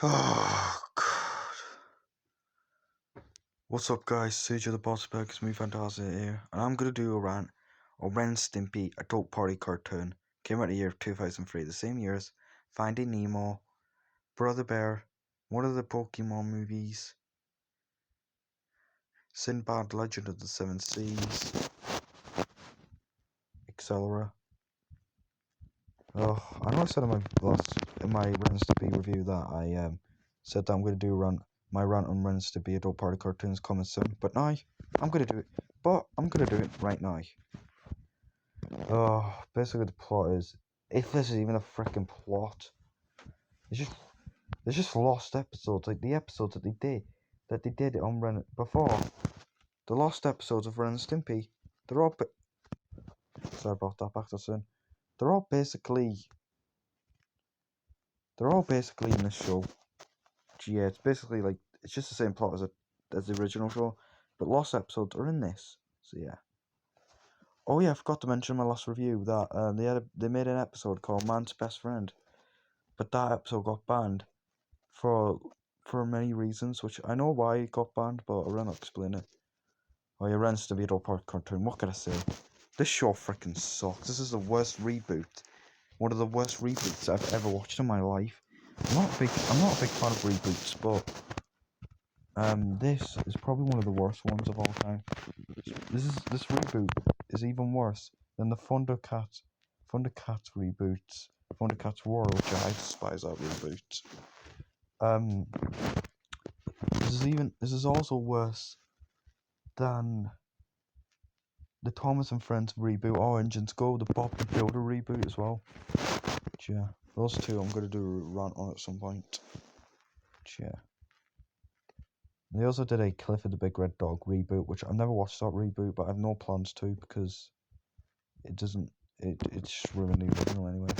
Oh, God. What's up, guys? CJ the Boss Burgers, me Fantasia here, and I'm gonna do a rant on Ren Stimpy, adult party cartoon. Came out in the year of 2003, the same year as Finding Nemo, Brother Bear, one of the Pokemon movies, Sinbad, Legend of the Seven Seas, etc. Oh, I know I said in my Ren Stimpy review that I said that I'm gonna do my rant on Ren Stimpy adult party cartoons coming soon, but now I'm gonna do it. But I'm gonna do it right now. Oh, basically the plot is, if this is even a freaking plot, there's just lost episodes, like the episodes that they did on Ren before. The lost episodes of Ren and Stimpy, they're all sorry about that, back to soon. They're all basically in this show. Yeah, it's basically like it's just the same plot as the original show, but lost episodes are in this. So yeah. Oh yeah, I forgot to mention in my last review that they made an episode called Man's Best Friend, but that episode got banned for many reasons, which I know why it got banned, but I will not explain it. Oh yeah, Ren Stimpy adult part cartoon. What can I say? This show freaking sucks. This is the worst reboot. One of the worst reboots I've ever watched in my life. I'm not a big fan of reboots, but this is probably one of the worst ones of all time. This reboot is even worse than the Thundercats reboots. Thundercats Roar, which I despise that reboot. This is also worse than the Thomas and Friends reboot, Orange and Go, the Bob the Builder reboot as well. But yeah, those two I'm gonna do a rant on at some point. But yeah. They also did a Clifford the Big Red Dog reboot, which I've never watched that reboot, but I have no plans to because it just ruined the original anyway.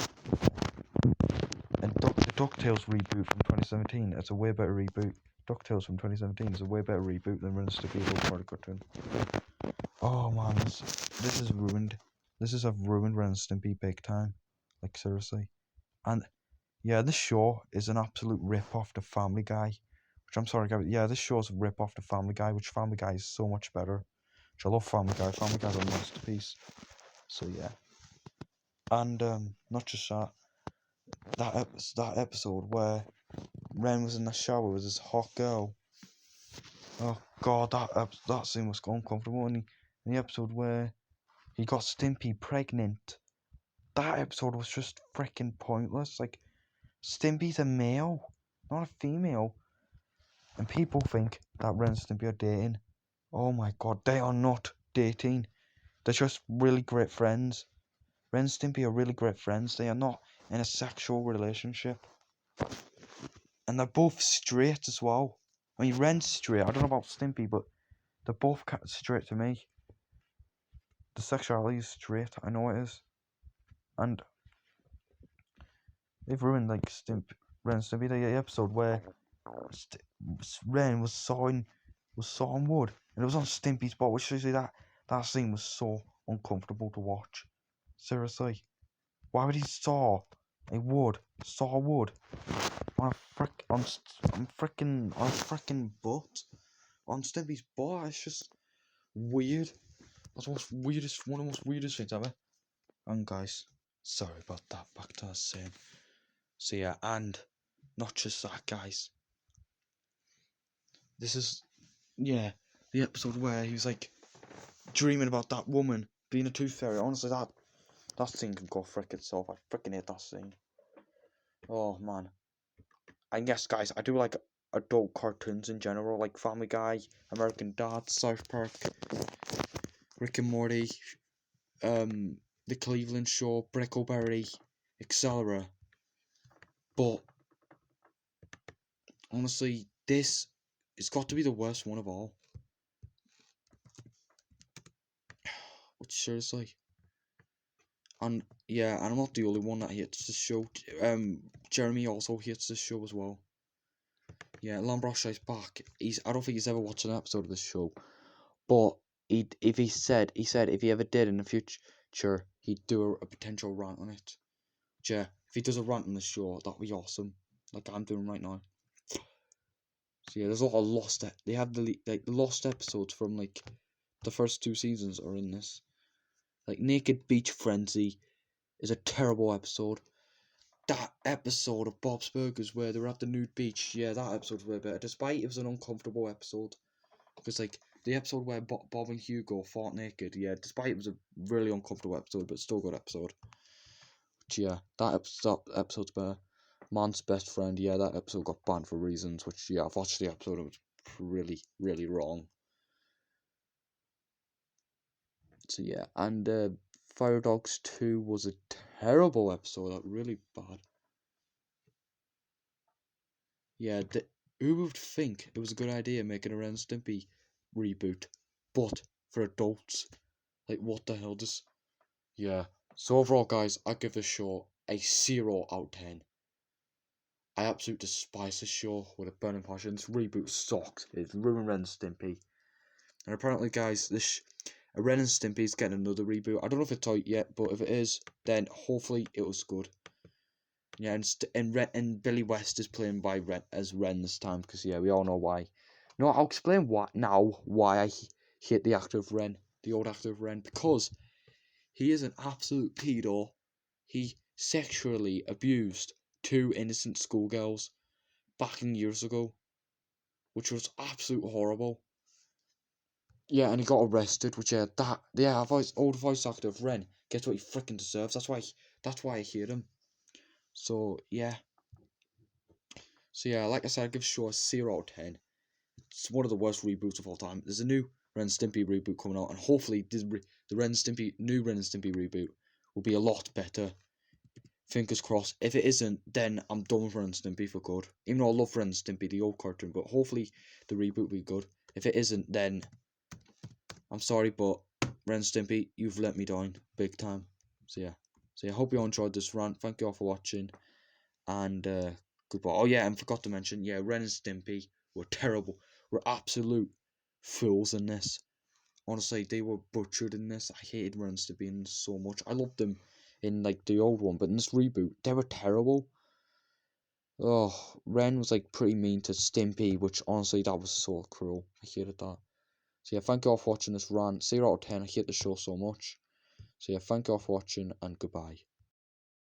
And the DuckTales reboot from 2017, it's a way better reboot. DuckTales from 2017 is a way better reboot than Ren Stimpy Adult Party Cartoon. Oh man, this is ruined. This is have ruined Ren Stimpy big time. Like seriously. And yeah, this show is an absolute rip off the Family Guy. Which I'm sorry, guys. Yeah, this show's a rip off the Family Guy, which Family Guy is so much better. Which I love Family Guy. Family Guy's a masterpiece. So yeah. And not just that. That episode where Ren was in the shower with his hot girl. Oh god, that scene was uncomfortable. And in the episode where he got Stimpy pregnant, that episode was just freaking pointless. Like, Stimpy's a male, not a female. And people think that Ren and Stimpy are dating. Oh my god, they are not dating. They're just really great friends. Ren and Stimpy are really great friends. They are not in a sexual relationship. And they're both straight as well. I mean, Ren's straight. I don't know about Stimpy, but they're both straight to me. The sexuality is straight. I know it is. And they've ruined like Ren and Stimpy. The episode where Ren was sawing wood, and it was on Stimpy's butt, which shows you that scene was so uncomfortable to watch. Seriously, why would he saw wood on a freaking butt, on Stimpy's butt? It's just weird. That's one of the most weirdest things ever. And guys, sorry about that. Back to us saying. So yeah, and not just that, guys. This is the episode where he was like dreaming about that woman being a tooth fairy. Honestly, that scene can go frick itself. I freaking hate that scene. Oh man. And yes, guys, I do like adult cartoons in general, like Family Guy, American Dad, South Park, Rick and Morty, The Cleveland Show, Brickleberry, etc. But honestly, this has got to be the worst one of all. Which seriously. And yeah, and I'm not the only one that hates this show. Jeremy also hates this show as well. Yeah, Lambroshe's back. I don't think he's ever watched an episode of this show. But he said if he ever did in the future, he'd do a potential rant on it. Yeah, if he does a rant on the show, that'd be awesome. Like I'm doing right now. So yeah, there's a lot of lost. They have the lost episodes from like the first 2 seasons are in this. Like Naked Beach Frenzy is a terrible episode. That episode of Bob's Burgers where they're at the nude beach, yeah, that episode's way better. Despite it was an uncomfortable episode, because like the episode where Bob and Hugo fought naked, yeah, despite it was a really uncomfortable episode, but still good episode. But yeah, that episode's better. Man's Best Friend, yeah, that episode got banned for reasons, which, yeah, I've watched the episode, it was really, really wrong. So yeah, and Fire Dogs 2 was a terrible episode, that really bad. Yeah, who would think it was a good idea making a Ren Stimpy reboot, but for adults? Like, what the hell does... Yeah, so overall, guys, I give this show a 0 out of 10. I absolutely despise this show with a burning passion. This reboot sucks. It's ruined Ren Stimpy. And apparently, guys, Ren and Stimpy is getting another reboot. I don't know if it's out yet, but if it is, then hopefully it was good. Yeah, and Billy West is playing by as Ren this time, because yeah, we all know why. No, I'll explain why I hate the actor of Ren, the old actor of Ren, because he is an absolute pedo. He sexually abused 2 innocent schoolgirls back in years ago, which was absolutely horrible. Yeah, and he got arrested, which old voice actor of Ren gets what he freaking deserves. That's why I hate him. So yeah. So yeah, like I said, I give show a 0 out of 10. It's one of the worst reboots of all time. There's a new Ren Stimpy reboot coming out, and hopefully the new Ren Stimpy reboot will be a lot better. Fingers crossed. If it isn't, then I'm done with Ren Stimpy for good. Even though I love Ren Stimpy, the old cartoon, but hopefully the reboot will be good. If it isn't, then I'm sorry, but Ren Stimpy, you've let me down big time. So yeah. So I hope you all enjoyed this rant. Thank you all for watching, and goodbye. Oh yeah, and forgot to mention, yeah, Ren and Stimpy were terrible. Were absolute fools in this. Honestly, they were butchered in this. I hated Ren and Stimpy in this so much. I loved them in like the old one, but in this reboot, they were terrible. Oh, Ren was like pretty mean to Stimpy, which honestly, that was so cruel. I hated that. So yeah, thank you all for watching this rant. 0 out of 10. I hate the show so much. So yeah, thank you all for watching, and goodbye.